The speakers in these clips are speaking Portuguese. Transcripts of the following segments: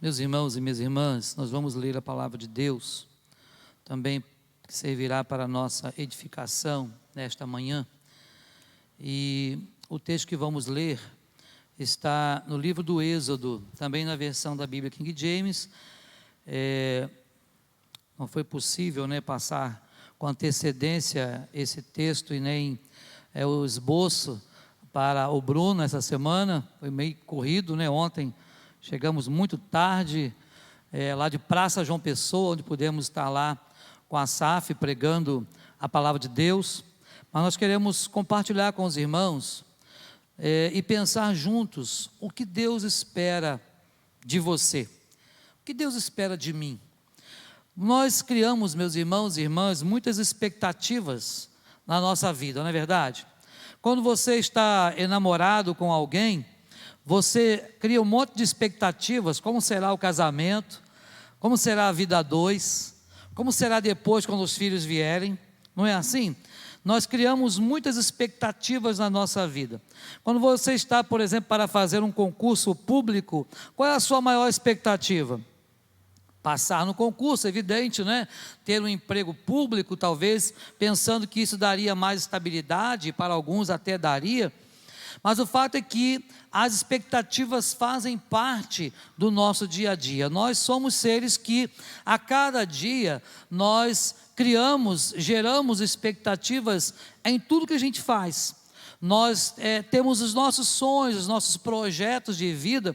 Meus irmãos e minhas irmãs, nós vamos ler a palavra de Deus, também que servirá para a nossa edificação nesta manhã. E o texto que vamos ler está no livro do Êxodo, também na versão da Bíblia King James. Não foi possível, passar com antecedência esse texto e nem o esboço para o Bruno essa semana. Foi meio corrido, Ontem chegamos muito tarde, lá de Praça João Pessoa, onde pudemos estar lá com a SAF pregando a palavra de Deus. Mas nós queremos compartilhar com os irmãos e pensar juntos o que Deus espera de você, o que Deus espera de mim. Nós criamos, meus irmãos e irmãs, muitas expectativas na nossa vida, não é verdade? Quando você está enamorado com alguém, você cria um monte de expectativas: como será o casamento, como será a vida a dois, como será depois quando os filhos vierem, não é assim? Nós criamos muitas expectativas na nossa vida. Quando você está, por exemplo, para fazer um concurso público, qual é a sua maior expectativa? Passar no concurso, evidente, Ter um emprego público, talvez, pensando que isso daria mais estabilidade, para alguns até daria. Mas o fato é que as expectativas fazem parte do nosso dia a dia. Nós somos seres que a cada dia nós geramos expectativas em tudo que a gente faz. Nós temos os nossos sonhos, os nossos projetos de vida,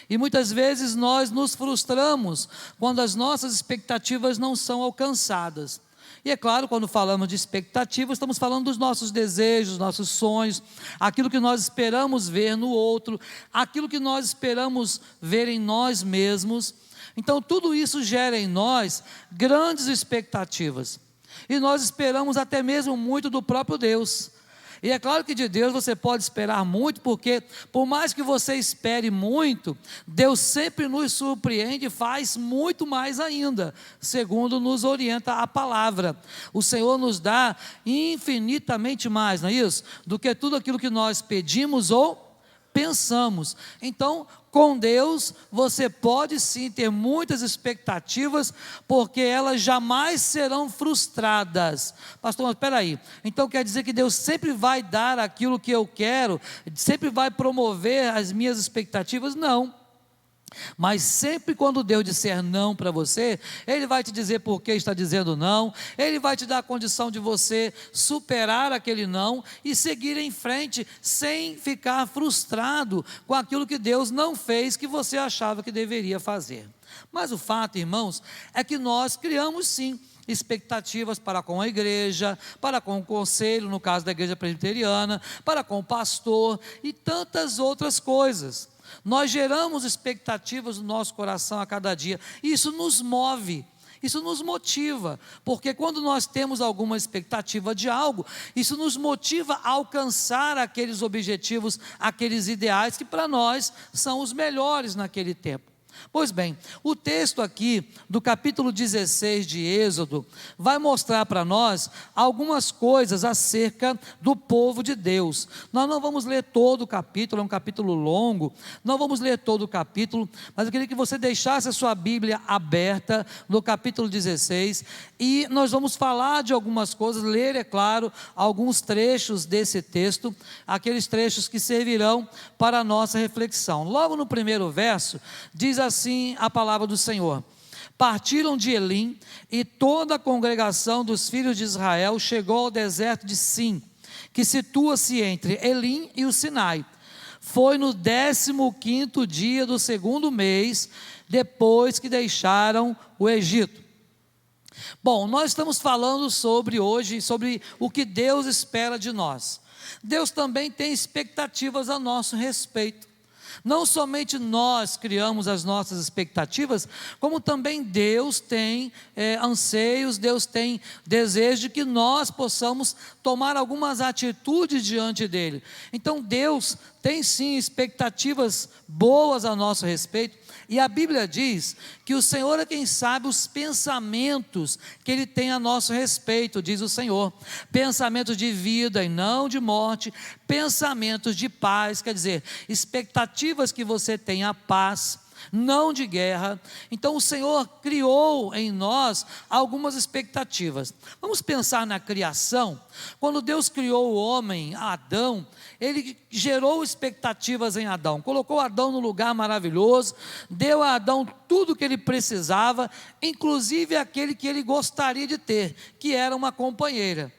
e muitas vezes nós nos frustramos quando as nossas expectativas não são alcançadas. E é claro, quando falamos de expectativas, estamos falando dos nossos desejos, nossos sonhos, aquilo que nós esperamos ver no outro, aquilo que nós esperamos ver em nós mesmos. Então tudo isso gera em nós grandes expectativas, e nós esperamos até mesmo muito do próprio Deus. E é claro que de Deus você pode esperar muito, porque por mais que você espere muito, Deus sempre nos surpreende e faz muito mais ainda, segundo nos orienta a palavra. O Senhor nos dá infinitamente mais, não é isso? Do que tudo aquilo que nós pedimos ou pensamos. Então, com Deus, você pode sim ter muitas expectativas, porque elas jamais serão frustradas. Pastor, mas espera aí, então quer dizer que Deus sempre vai dar aquilo que eu quero, sempre vai promover as minhas expectativas? Não. Mas sempre quando Deus disser não para você, Ele vai te dizer por que está dizendo não, Ele vai te dar a condição de você superar aquele não e seguir em frente, sem ficar frustrado com aquilo que Deus não fez, que você achava que deveria fazer. Mas o fato, irmãos, é que nós criamos sim expectativas para com a igreja, para com o conselho, no caso da igreja presbiteriana, para com o pastor e tantas outras coisas. Nós geramos expectativas no nosso coração a cada dia, e isso nos move, isso nos motiva, porque quando nós temos alguma expectativa de algo, isso nos motiva a alcançar aqueles objetivos, aqueles ideais que para nós são os melhores naquele tempo. Pois bem, o texto aqui do capítulo 16 de Êxodo vai mostrar para nós algumas coisas acerca do povo de Deus. Nós não vamos ler todo o capítulo, é um capítulo longo, não vamos ler todo o capítulo, mas eu queria que você deixasse a sua Bíblia aberta no capítulo 16, e nós vamos falar de algumas coisas, ler, é claro, alguns trechos desse texto, aqueles trechos que servirão para a nossa reflexão. Logo no primeiro verso, diz assim a palavra do Senhor: partiram de Elim, e toda a congregação dos filhos de Israel chegou ao deserto de Sim, que situa-se entre Elim e o Sinai. Foi no 15º dia do 2º mês, depois que deixaram o Egito. Bom, nós estamos falando hoje sobre o que Deus espera de nós. Deus também tem expectativas a nosso respeito. Não somente nós criamos as nossas expectativas, como também Deus tem anseios, Deus tem desejo de que nós possamos tomar algumas atitudes diante dEle. Então Deus tem sim expectativas boas a nosso respeito, e a Bíblia diz que o Senhor é quem sabe os pensamentos que Ele tem a nosso respeito, diz o Senhor: pensamentos de vida e não de morte, pensamentos de paz. Quer dizer, expectativas que você tenha paz, não de guerra. Então o Senhor criou em nós algumas expectativas. Vamos pensar na criação. Quando Deus criou o homem, Adão, Ele gerou expectativas em Adão, colocou Adão no lugar maravilhoso, deu a Adão tudo o que ele precisava, inclusive aquele que ele gostaria de ter, que era uma companheira.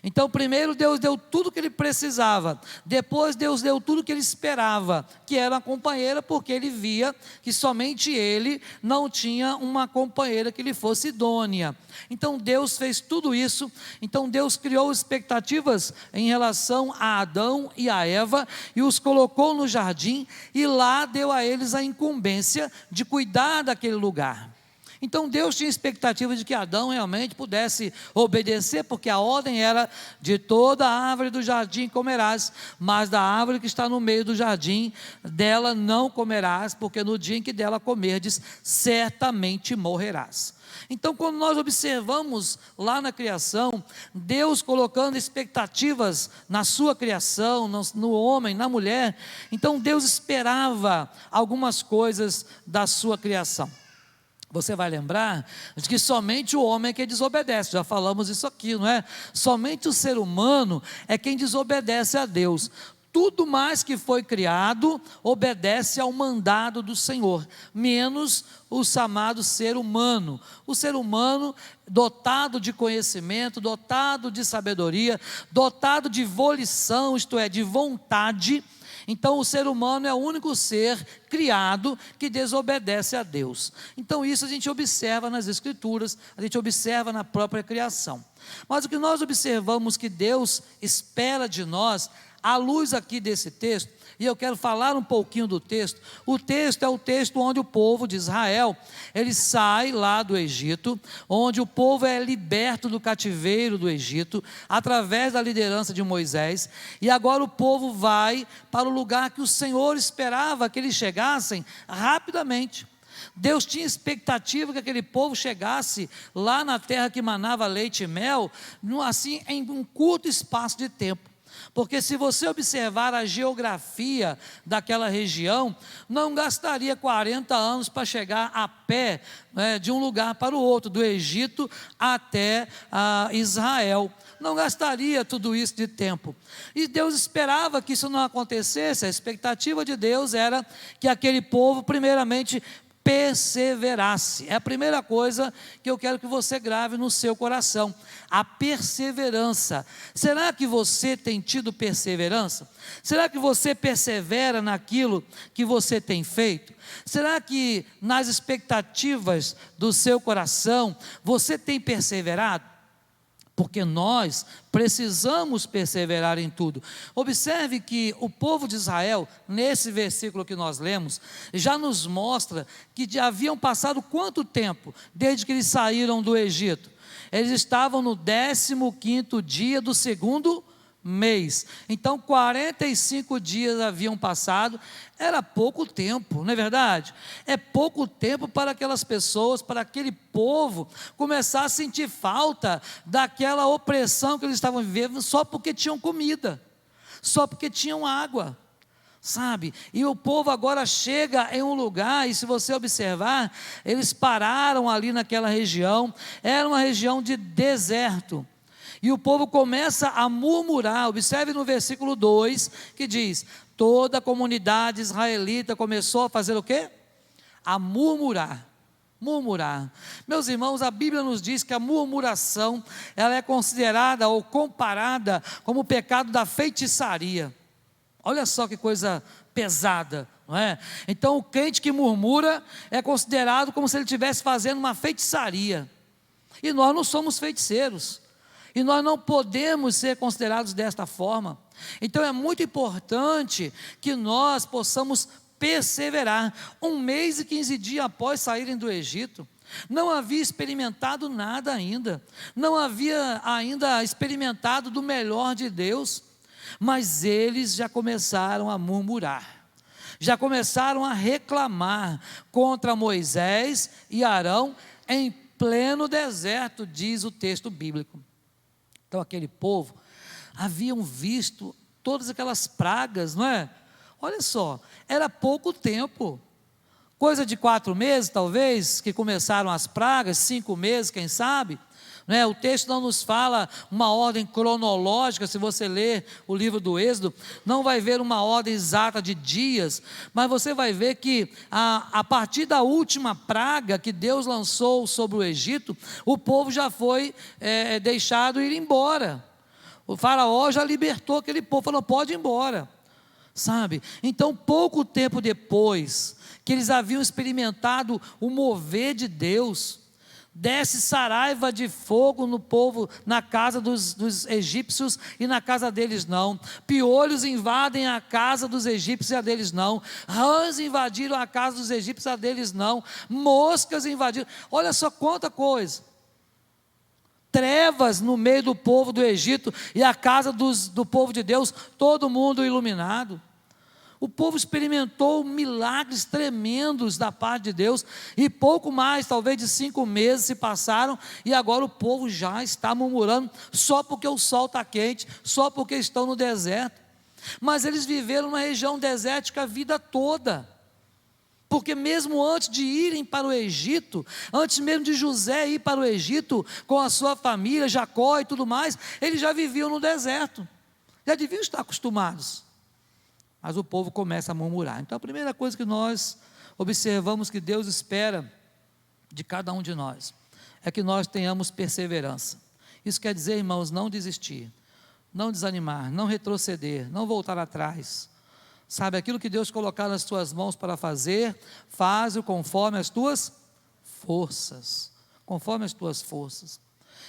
Então primeiro Deus deu tudo o que ele precisava, depois Deus deu tudo o que ele esperava, que era uma companheira, porque ele via que somente ele não tinha uma companheira que lhe fosse idônea. Então Deus fez tudo isso. Então Deus criou expectativas em relação a Adão e a Eva, e os colocou no jardim, e lá deu a eles a incumbência de cuidar daquele lugar. Então Deus tinha expectativa de que Adão realmente pudesse obedecer, porque a ordem era: de toda a árvore do jardim comerás, mas da árvore que está no meio do jardim, dela não comerás, porque no dia em que dela comerdes, certamente morrerás. Então, quando nós observamos lá na criação, Deus colocando expectativas na sua criação, no homem, na mulher, então Deus esperava algumas coisas da sua criação. Você vai lembrar de que somente o homem é quem desobedece, já falamos isso aqui, não é? Somente o ser humano é quem desobedece a Deus. Tudo mais que foi criado obedece ao mandado do Senhor, menos o chamado ser humano. O ser humano dotado de conhecimento, dotado de sabedoria, dotado de volição, isto é, de vontade. Então o ser humano é o único ser criado que desobedece a Deus. Então isso a gente observa nas Escrituras, a gente observa na própria criação. Mas o que nós observamos que Deus espera de nós, à luz aqui desse texto, e eu quero falar um pouquinho do texto. O texto é o texto onde o povo de Israel, ele sai lá do Egito, onde o povo é liberto do cativeiro do Egito, através da liderança de Moisés, e agora o povo vai para o lugar que o Senhor esperava que eles chegassem rapidamente. Deus tinha expectativa que aquele povo chegasse lá na terra que manava leite e mel, assim, em um curto espaço de tempo. Porque se você observar a geografia daquela região, não gastaria 40 anos para chegar a pé, né, de um lugar para o outro, do Egito até Israel. Não gastaria tudo isso de tempo. E Deus esperava que isso não acontecesse. A expectativa de Deus era que aquele povo primeiramente perseverasse. É a primeira coisa que eu quero que você grave no seu coração: a perseverança. Será que você tem tido perseverança? Será que você persevera naquilo que você tem feito? Será que nas expectativas do seu coração você tem perseverado? Porque nós precisamos perseverar em tudo. Observe que o povo de Israel, nesse versículo que nós lemos, já nos mostra que já haviam passado quanto tempo desde que eles saíram do Egito? Eles estavam no 15º dia do segundo mês. Então 45 dias haviam passado. Era pouco tempo, não é verdade? É pouco tempo para aquelas pessoas, para aquele povo começar a sentir falta daquela opressão que eles estavam vivendo, só porque tinham comida, só porque tinham água, sabe? E o povo agora chega em um lugar, e se você observar, eles pararam ali naquela região. Era uma região de deserto. E o povo começa a murmurar. Observe no versículo 2, que diz: toda a comunidade israelita começou a fazer o quê? A murmurar. Murmurar. Meus irmãos, a Bíblia nos diz que a murmuração, ela é considerada ou comparada como o pecado da feitiçaria. Olha só que coisa pesada, não é? Então o crente que murmura é considerado como se ele estivesse fazendo uma feitiçaria. E nós não somos feiticeiros. E nós não podemos ser considerados desta forma. Então é muito importante que nós possamos perseverar. 1 mês e 15 dias após saírem do Egito, não havia experimentado nada ainda. Não havia ainda experimentado do melhor de Deus. Mas eles já começaram a murmurar. Já começaram a reclamar contra Moisés e Arão em pleno deserto, diz o texto bíblico. Então aquele povo haviam visto todas aquelas pragas, não é? Olha só, era pouco tempo. coisa de 4 meses talvez, que começaram as pragas, 5 meses, quem sabe, né? O texto não nos fala uma ordem cronológica. Se você ler o livro do Êxodo, não vai ver uma ordem exata de dias, mas você vai ver que a partir da última praga que Deus lançou sobre o Egito, o povo já foi deixado ir embora. O faraó já libertou aquele povo, falou: pode ir embora, sabe? Então, pouco tempo depois que eles haviam experimentado o mover de Deus, desce saraiva de fogo no povo, na casa dos egípcios, e na casa deles não. Piolhos invadem a casa dos egípcios e a deles não. Rãs invadiram a casa dos egípcios e a deles não. Moscas invadiram. Olha só quanta coisa. Trevas no meio do povo do Egito, e a casa do povo de Deus, todo mundo iluminado. O povo experimentou milagres tremendos da parte de Deus, e pouco mais, talvez de 5 meses se passaram, e agora o povo já está murmurando, só porque o sol está quente, só porque estão no deserto. Mas eles viveram na região desértica a vida toda, porque mesmo antes de irem para o Egito, antes mesmo de José ir para o Egito, com a sua família, Jacó e tudo mais, eles já viviam no deserto, já deviam estar acostumados. Mas o povo começa a murmurar. Então a primeira coisa que nós observamos que Deus espera de cada um de nós é que nós tenhamos perseverança. Isso quer dizer, irmãos, não desistir, não desanimar, não retroceder, não voltar atrás. Sabe, aquilo que Deus colocar nas tuas mãos para fazer, faz-o conforme as tuas forças. Conforme as tuas forças.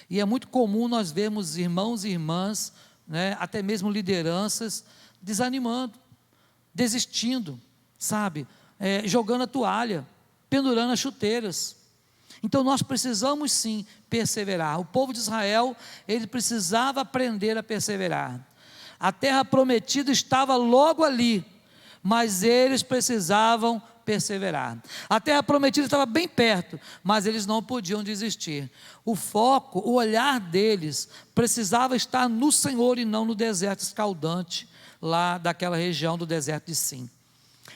E é muito comum nós vermos irmãos e irmãs, né, até mesmo lideranças, desanimando, desistindo, sabe, jogando a toalha, pendurando as chuteiras. Então nós precisamos sim perseverar. O povo de Israel, ele precisava aprender a perseverar. A terra prometida estava logo ali, mas eles precisavam perseverar. A terra prometida estava bem perto, mas eles não podiam desistir. O foco, o olhar deles precisava estar no Senhor e não no deserto escaldante, lá daquela região do deserto de Sim.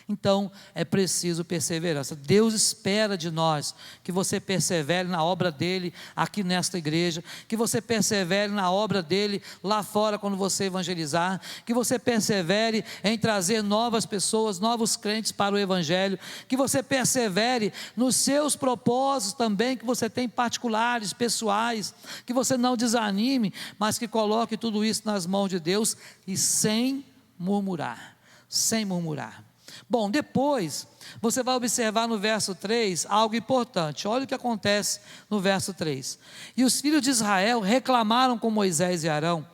Então é preciso perseverança. Deus espera de nós que você persevere na obra dele aqui nesta igreja, que você persevere na obra dele lá fora quando você evangelizar, que você persevere em trazer novas pessoas, novos crentes para o evangelho, que você persevere nos seus propósitos também que você tem particulares, pessoais, que você não desanime, mas que coloque tudo isso nas mãos de Deus e sem murmurar, sem murmurar. Bom, depois você vai observar no verso 3 algo importante. Olha o que acontece no verso 3. E os filhos de Israel reclamaram com Moisés e Arão: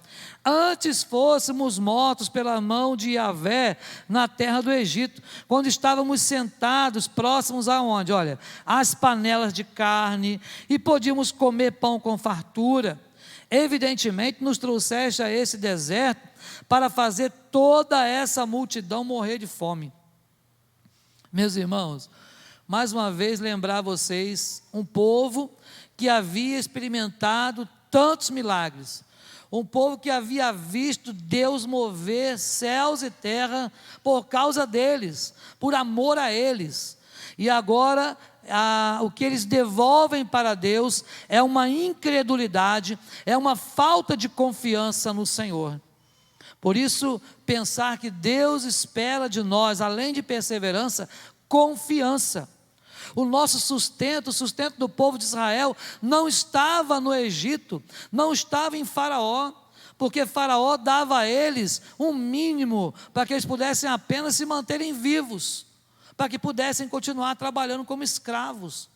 antes fôssemos mortos pela mão de Yahvé na terra do Egito, quando estávamos sentados próximos aonde? Olha, às panelas de carne, e podíamos comer pão com fartura. Evidentemente nos trouxeste a esse deserto para fazer toda essa multidão morrer de fome. Meus irmãos, mais uma vez lembrar vocês, um povo que havia experimentado tantos milagres, um povo que havia visto Deus mover céus e terra por causa deles, por amor a eles, e agora o que eles devolvem para Deus é uma incredulidade, é uma falta de confiança no Senhor. Por isso, pensar que Deus espera de nós, além de perseverança, confiança. O nosso sustento, o sustento do povo de Israel, não estava no Egito, não estava em Faraó, porque Faraó dava a eles um mínimo para que eles pudessem apenas se manterem vivos, para que pudessem continuar trabalhando como escravos.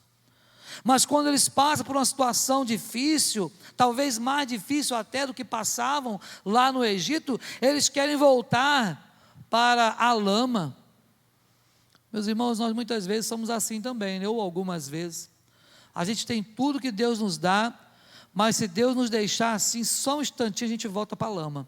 Mas quando eles passam por uma situação difícil, talvez mais difícil até do que passavam lá no Egito, eles querem voltar para a lama. Meus irmãos, nós muitas vezes somos assim também, ou algumas vezes. A gente tem tudo que Deus nos dá, mas se Deus nos deixar assim, só um instantinho a gente volta para a lama.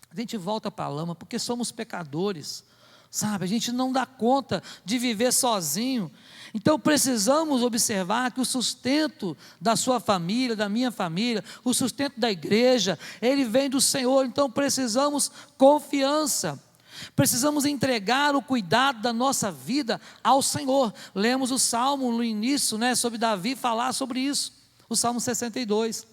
A gente volta para a lama porque somos pecadores, sabe? A gente não dá conta de viver sozinho. Então precisamos observar que o sustento da sua família, da minha família, o sustento da igreja, ele vem do Senhor. Então precisamos confiança. Precisamos entregar o cuidado da nossa vida ao Senhor. Lemos o Salmo no início, sobre Davi falar sobre isso, o Salmo 62.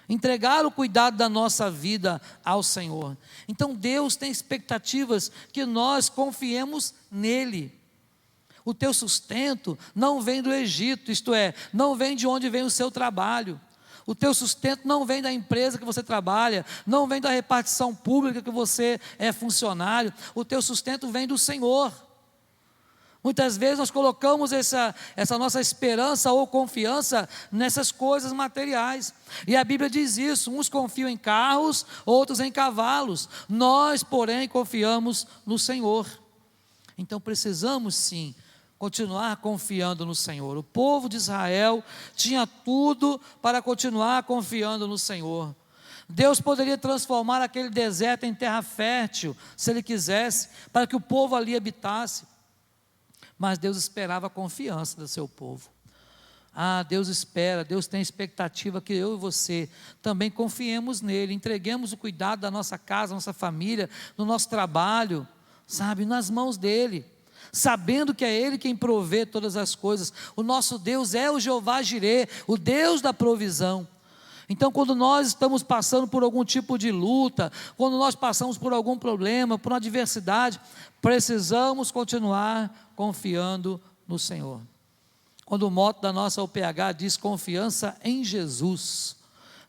Entregar o cuidado da nossa vida ao Senhor. Então Deus tem expectativas que nós confiemos nele. O teu sustento não vem do Egito, isto é, não vem de onde vem o seu trabalho. O teu sustento não vem da empresa que você trabalha, não vem da repartição pública que você é funcionário. O teu sustento vem do Senhor. Muitas vezes nós colocamos essa nossa esperança ou confiança nessas coisas materiais. E a Bíblia diz isso: uns confiam em carros, outros em cavalos. Nós, porém, confiamos no Senhor. Então precisamos sim continuar confiando no Senhor. O povo de Israel tinha tudo para continuar confiando no Senhor. Deus poderia transformar aquele deserto em terra fértil, se Ele quisesse, para que o povo ali habitasse. Mas Deus esperava a confiança do seu povo. Deus espera, Deus tem expectativa que eu e você também confiemos nele, entreguemos o cuidado da nossa casa, nossa família, no nosso trabalho, nas mãos dele. Sabendo que é Ele quem provê todas as coisas. O nosso Deus é o Jeová Jirê, o Deus da provisão. Então quando nós estamos passando por algum tipo de luta, quando nós passamos por algum problema, por uma adversidade, precisamos continuar confiando no Senhor. Quando o mote da nossa UPH diz confiança em Jesus,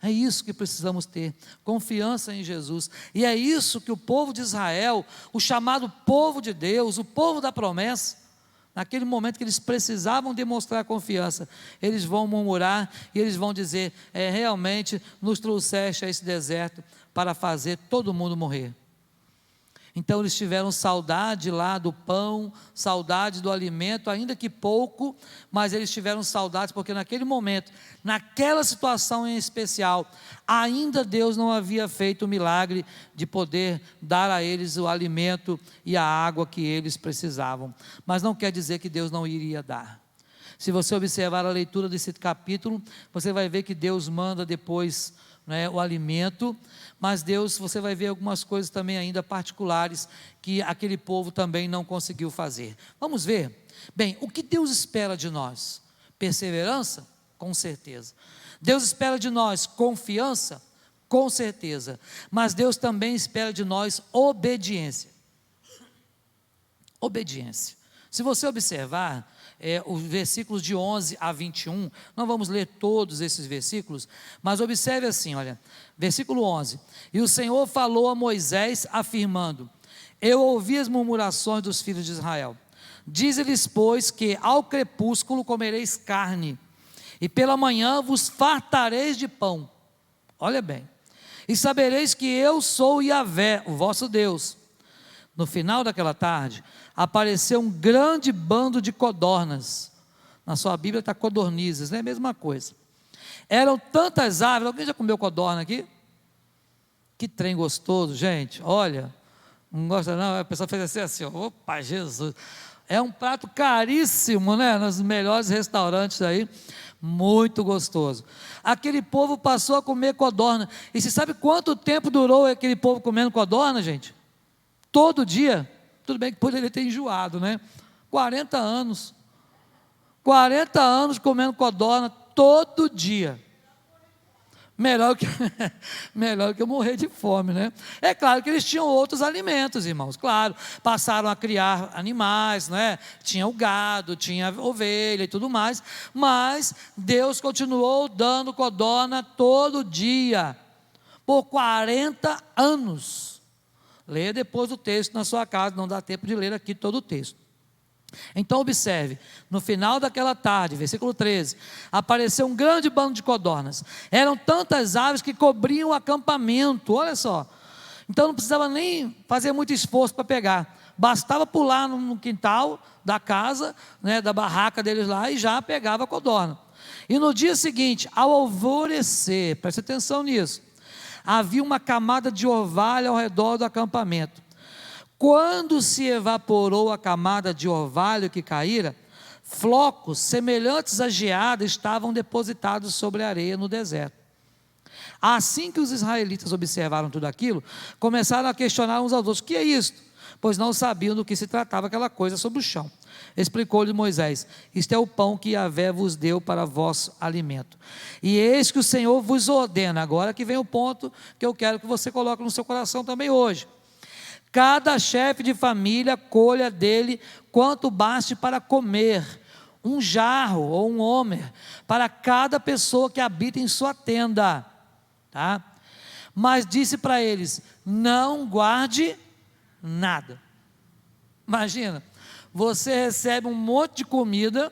é isso que precisamos ter, confiança em Jesus. E é isso que o povo de Israel, o chamado povo de Deus, o povo da promessa, naquele momento que eles precisavam demonstrar confiança, eles vão murmurar e eles vão dizer: realmente nos trouxeste a esse deserto para fazer todo mundo morrer. Então eles tiveram saudade lá do pão, saudade do alimento, ainda que pouco, mas eles tiveram saudade, porque naquele momento, naquela situação em especial, ainda Deus não havia feito o milagre de poder dar a eles o alimento e a água que eles precisavam. Mas não quer dizer que Deus não iria dar. Se você observar a leitura desse capítulo, você vai ver que Deus manda depois o alimento, mas Deus, você vai ver algumas coisas também ainda particulares que aquele povo também não conseguiu fazer. Vamos ver? Bem, o que Deus espera de nós? Perseverança? Com certeza. Deus espera de nós confiança? Com certeza. Mas Deus também espera de nós obediência. Obediência. Se você observar os versículos de 11 a 21, não vamos ler todos esses versículos, mas observe assim, olha, versículo 11: e o Senhor falou a Moisés afirmando: eu ouvi as murmurações dos filhos de Israel, dize-lhes pois que ao crepúsculo comereis carne, e pela manhã vos fartareis de pão, olha bem, e sabereis que eu sou Yahvé, o vosso Deus. No final daquela tarde, apareceu um grande bando de codornas. Na sua Bíblia está codornizes, não é a mesma coisa. Eram tantas aves. Alguém já comeu codorna aqui? Que trem gostoso, gente. Olha, não gosta não? A pessoa fez assim, opa, Jesus. É um prato caríssimo, nos melhores restaurantes aí. Muito gostoso. Aquele povo passou a comer codorna. E você sabe quanto tempo durou aquele povo comendo codorna, gente? Todo dia. Tudo bem que poderia ter enjoado, 40 anos. 40 anos comendo codorna todo dia. Melhor que eu morrer de fome, É claro que eles tinham outros alimentos, irmãos, claro. Passaram a criar animais, Tinha o gado, tinha a ovelha e tudo mais. Mas Deus continuou dando codorna todo dia. Por 40 anos. Leia depois o texto na sua casa, não dá tempo de ler aqui todo o texto. Então observe, no final daquela tarde, versículo 13, apareceu um grande bando de codornas. Eram tantas aves que cobriam o acampamento, olha só. Então não precisava nem fazer muito esforço para pegar. Bastava pular no quintal da casa, da barraca deles lá, e já pegava a codorna. E no dia seguinte, ao alvorecer, preste atenção nisso, havia uma camada de orvalho ao redor do acampamento. Quando se evaporou a camada de orvalho que caíra, flocos semelhantes a geada estavam depositados sobre a areia no deserto. Assim que os israelitas observaram tudo aquilo, começaram a questionar uns aos outros: o que é isto? pois não sabiam do que se tratava aquela coisa sobre o chão. Explicou-lhe Moisés: isto é o pão que Yahvé vos deu para vosso alimento. E eis que o Senhor vos ordena, agora que vem o ponto que eu quero que você coloque no seu coração também hoje. Cada chefe de família colha dele quanto baste para comer, um jarro ou um homer, para cada pessoa que habita em sua tenda. Tá? Mas disse para eles: não guarde nada. Imagina, você recebe um monte de comida,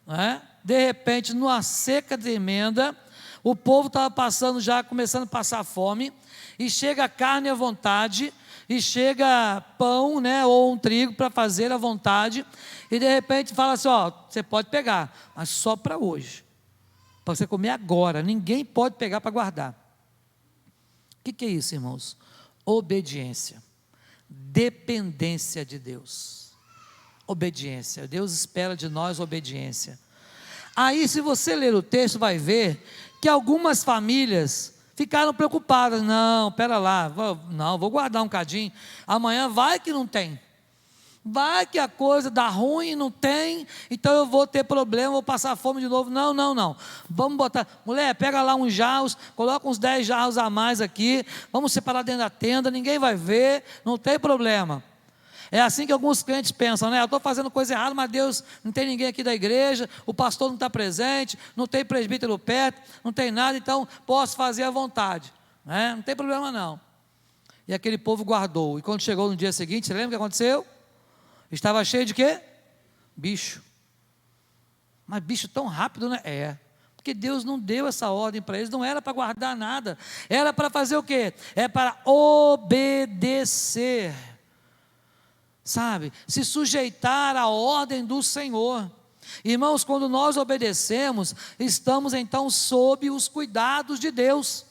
né? De repente, numa seca tremenda, o povo estava passando já, começando a passar fome, e chega carne à vontade, e chega pão, né, ou um trigo para fazer à vontade, e de repente fala assim: ó, você pode pegar, mas só para hoje, para você comer agora, ninguém pode pegar para guardar. O que é isso, irmãos? Obediência, dependência de Deus, obediência. Deus espera de nós obediência. Aí, se você ler o texto, vai ver que algumas famílias ficaram preocupadas. Não, pera lá, vou guardar um cadinho, amanhã vai que não tem, vai que a coisa dá ruim e não tem, então eu vou ter problema, vou passar fome de novo. Não, vamos botar, mulher, pega lá uns jarros, coloca uns 10 jarros a mais aqui, vamos separar dentro da tenda, ninguém vai ver, não tem problema. É assim que alguns crentes pensam, né? Eu estou fazendo coisa errada, mas Deus, não tem ninguém aqui da igreja, o pastor não está presente, não tem presbítero perto, não tem nada, então posso fazer à vontade, né? Não tem problema não. E aquele povo guardou, e quando chegou no dia seguinte, você lembra o que aconteceu? Estava cheio de quê? Bicho. Mas bicho tão rápido, né? Porque Deus não deu essa ordem para eles, não era para guardar nada, era para fazer o quê? É para obedecer, sabe? Se sujeitar à ordem do Senhor. Irmãos, quando nós obedecemos, estamos então sob os cuidados de Deus.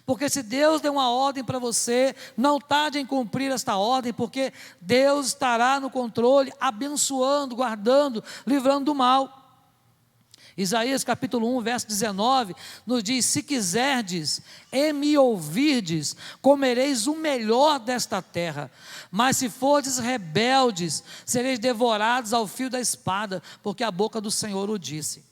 Porque se Deus deu uma ordem para você, não tarde em cumprir esta ordem, porque Deus estará no controle, abençoando, guardando, livrando do mal. Isaías capítulo 1, verso 19, nos diz: se quiserdes e me ouvirdes, comereis o melhor desta terra, mas se fordes rebeldes, sereis devorados ao fio da espada, porque a boca do Senhor o disse.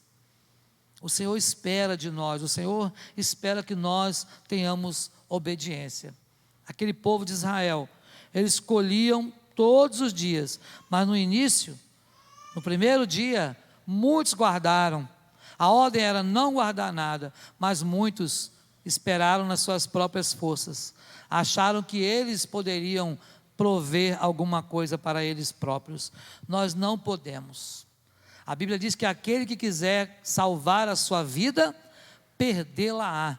O Senhor espera de nós, o Senhor espera que nós tenhamos obediência. Aquele povo de Israel, eles colhiam todos os dias, mas no início, no primeiro dia, muitos guardaram. A ordem era não guardar nada, mas muitos esperaram nas suas próprias forças, acharam que eles poderiam prover alguma coisa para eles próprios. Nós não podemos. A Bíblia diz que aquele que quiser salvar a sua vida, perdê-la-á.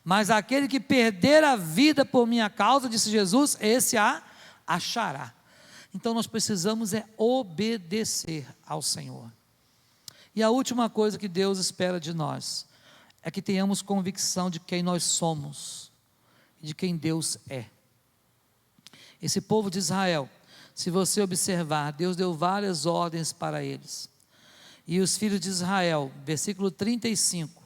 Mas aquele que perder a vida por minha causa, disse Jesus, esse a achará. Então nós precisamos obedecer ao Senhor. E a última coisa que Deus espera de nós, é que tenhamos convicção de quem nós somos, e de quem Deus é. Esse povo de Israel, se você observar, Deus deu várias ordens para eles. E os filhos de Israel, versículo 35,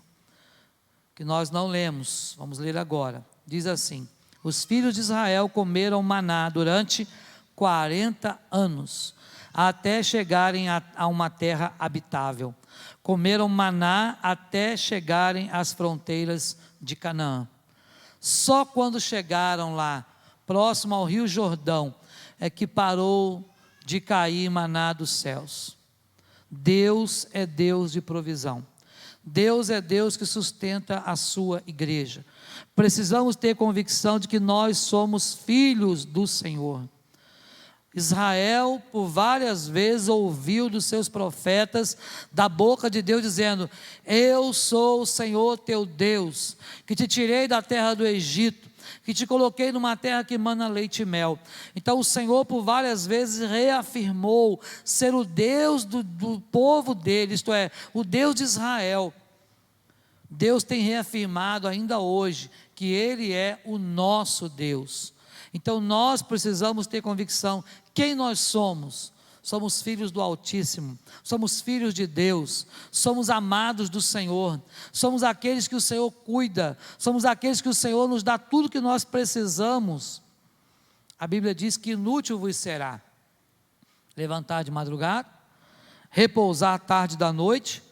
que nós não lemos, vamos ler agora, diz assim: os filhos de Israel comeram maná durante 40 anos, até chegarem a uma terra habitável. Comeram maná até chegarem às fronteiras de Canaã. Só quando chegaram lá, próximo ao rio Jordão, é que parou de cair maná dos céus. Deus é Deus de provisão. Deus é Deus que sustenta a sua igreja. Precisamos ter convicção de que nós somos filhos do Senhor. Israel, por várias vezes, ouviu dos seus profetas, da boca de Deus, dizendo: eu sou o Senhor teu Deus, que te tirei da terra do Egito, que te coloquei numa terra que mana leite e mel. Então o Senhor por várias vezes reafirmou ser o Deus do povo dele, isto é, o Deus de Israel. Deus tem reafirmado ainda hoje que Ele é o nosso Deus. Então nós precisamos ter convicção, quem nós somos? Somos filhos do Altíssimo, somos filhos de Deus, somos amados do Senhor, somos aqueles que o Senhor cuida, somos aqueles que o Senhor nos dá tudo que nós precisamos. A Bíblia diz que inútil vos será levantar de madrugada, repousar à tarde da noite,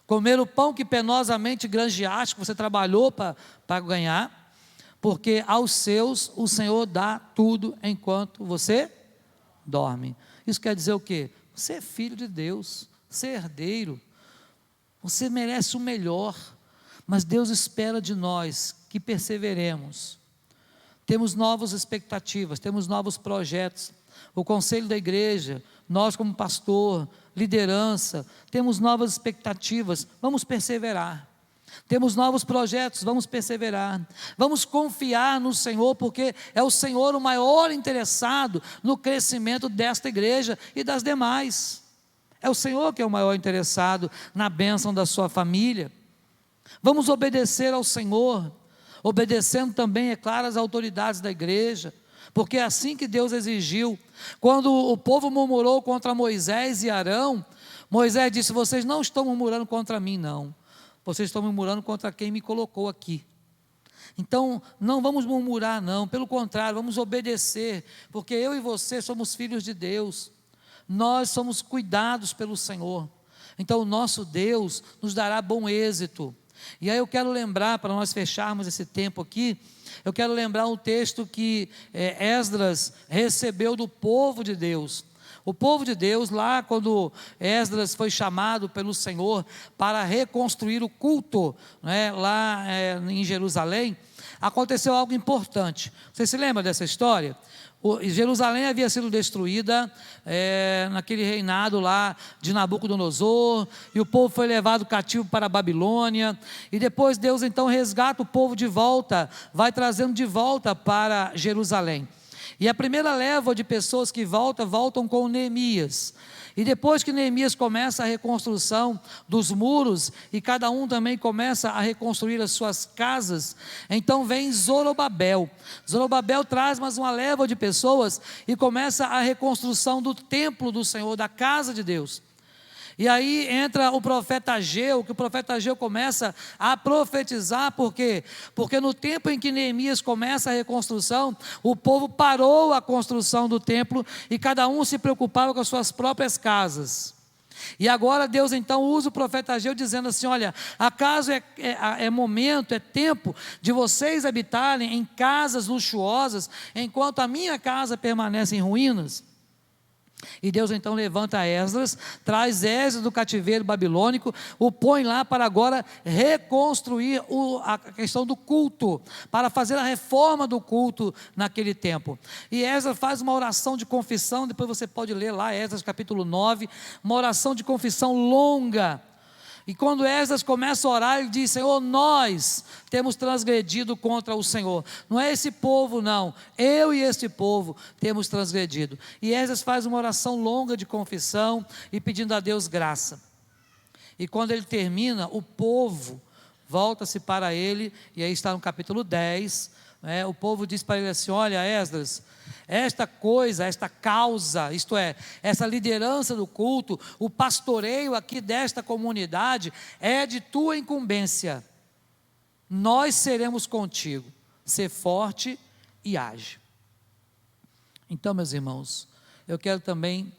comer o pão que penosamente granjeaste, que você trabalhou para ganhar, porque aos seus o Senhor dá tudo enquanto você dorme. Isso quer dizer o quê? Você é filho de Deus, você é herdeiro, você merece o melhor, mas Deus espera de nós que perseveremos. Temos novas expectativas, temos novos projetos. O conselho da igreja, nós como pastor, liderança, temos novas expectativas, vamos perseverar. Temos novos projetos, vamos perseverar. Vamos confiar no Senhor, porque é o Senhor o maior interessado no crescimento desta igreja e das demais. É o Senhor que é o maior interessado na bênção da sua família. Vamos obedecer ao Senhor, obedecendo também, é claro, as autoridades da igreja, porque é assim que Deus exigiu. Quando o povo murmurou contra Moisés e Arão, Moisés disse: vocês não estão murmurando contra mim, não, vocês estão murmurando contra quem me colocou aqui. Então não vamos murmurar, não, pelo contrário, vamos obedecer, porque eu e você somos filhos de Deus, nós somos cuidados pelo Senhor, então o nosso Deus nos dará bom êxito. E aí eu quero lembrar, para nós fecharmos esse tempo aqui, eu quero lembrar um texto que Esdras recebeu do povo de Deus. O povo de Deus, lá quando Esdras foi chamado pelo Senhor para reconstruir o culto, né, lá em Jerusalém, aconteceu algo importante. Você se lembra dessa história? Jerusalém havia sido destruída naquele reinado lá de Nabucodonosor, e o povo foi levado cativo para a Babilônia, e depois Deus então resgata o povo de volta, vai trazendo de volta para Jerusalém. E a primeira leva de pessoas que voltam com Neemias. E depois que Neemias começa a reconstrução dos muros, e cada um também começa a reconstruir as suas casas, então vem Zorobabel. Zorobabel traz mais uma leva de pessoas e começa a reconstrução do templo do Senhor, da casa de Deus. E aí entra o profeta Ageu, que o profeta Ageu começa a profetizar, por quê? Porque no tempo em que Neemias começa a reconstrução, o povo parou a construção do templo e cada um se preocupava com as suas próprias casas. E agora Deus então usa o profeta Ageu dizendo assim: olha, acaso é momento, é tempo de vocês habitarem em casas luxuosas, enquanto a minha casa permanece em ruínas? E Deus então levanta Esdras, traz Esdras do cativeiro babilônico, o põe lá para agora reconstruir a questão do culto, para fazer a reforma do culto naquele tempo. E Esdras faz uma oração de confissão, depois você pode ler lá, Esdras capítulo 9, uma oração de confissão longa. E quando Esdras começa a orar, ele diz: Senhor, nós temos transgredido contra o Senhor. Não é esse povo, não. Eu e este povo temos transgredido. E Esdras faz uma oração longa de confissão e pedindo a Deus graça. E quando ele termina, o povo volta-se para ele, e aí está no capítulo 10, o povo diz para ele assim: olha, Esdras, esta coisa, esta causa, isto é, essa liderança do culto, o pastoreio aqui desta comunidade é de tua incumbência. Nós seremos contigo, ser forte e age. Então, meus irmãos, eu quero também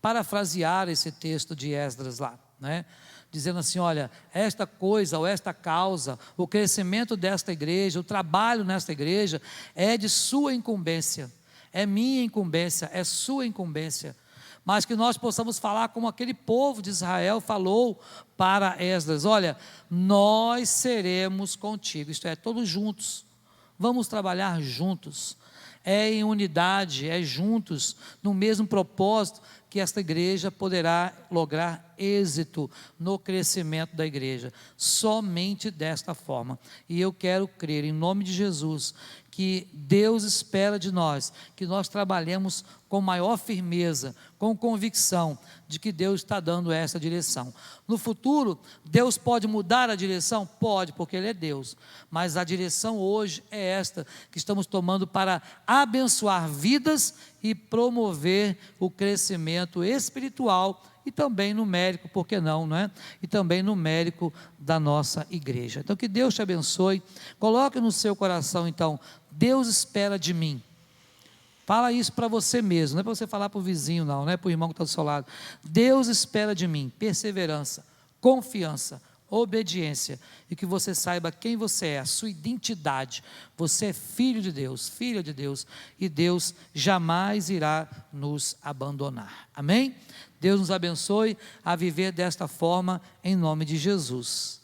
parafrasear esse texto de Esdras lá, né? Dizendo assim: olha, esta coisa ou esta causa, o crescimento desta igreja, o trabalho nesta igreja é de sua incumbência, é minha incumbência, é sua incumbência, mas que nós possamos falar como aquele povo de Israel falou para Esdras: olha, nós seremos contigo, isto é, todos juntos, vamos trabalhar juntos, é em unidade, é juntos, no mesmo propósito, que esta igreja poderá lograr êxito no crescimento da igreja, somente desta forma. E eu quero crer, em nome de Jesus, que Deus espera de nós, que nós trabalhemos com maior firmeza, com convicção de que Deus está dando essa direção. No futuro, Deus pode mudar a direção? Pode, porque Ele é Deus, mas a direção hoje é esta, que estamos tomando para abençoar vidas e promover o crescimento espiritual e também numérico, por que não, não é? E também numérico da nossa igreja. Então que Deus te abençoe, coloque no seu coração então, Deus espera de mim. Fala isso para você mesmo, não é para você falar para o vizinho não é para o irmão que está do seu lado. Deus espera de mim perseverança, confiança, obediência, e que você saiba quem você é, a sua identidade. Você é filho de Deus, filha de Deus, e Deus jamais irá nos abandonar. Amém? Deus nos abençoe a viver desta forma em nome de Jesus.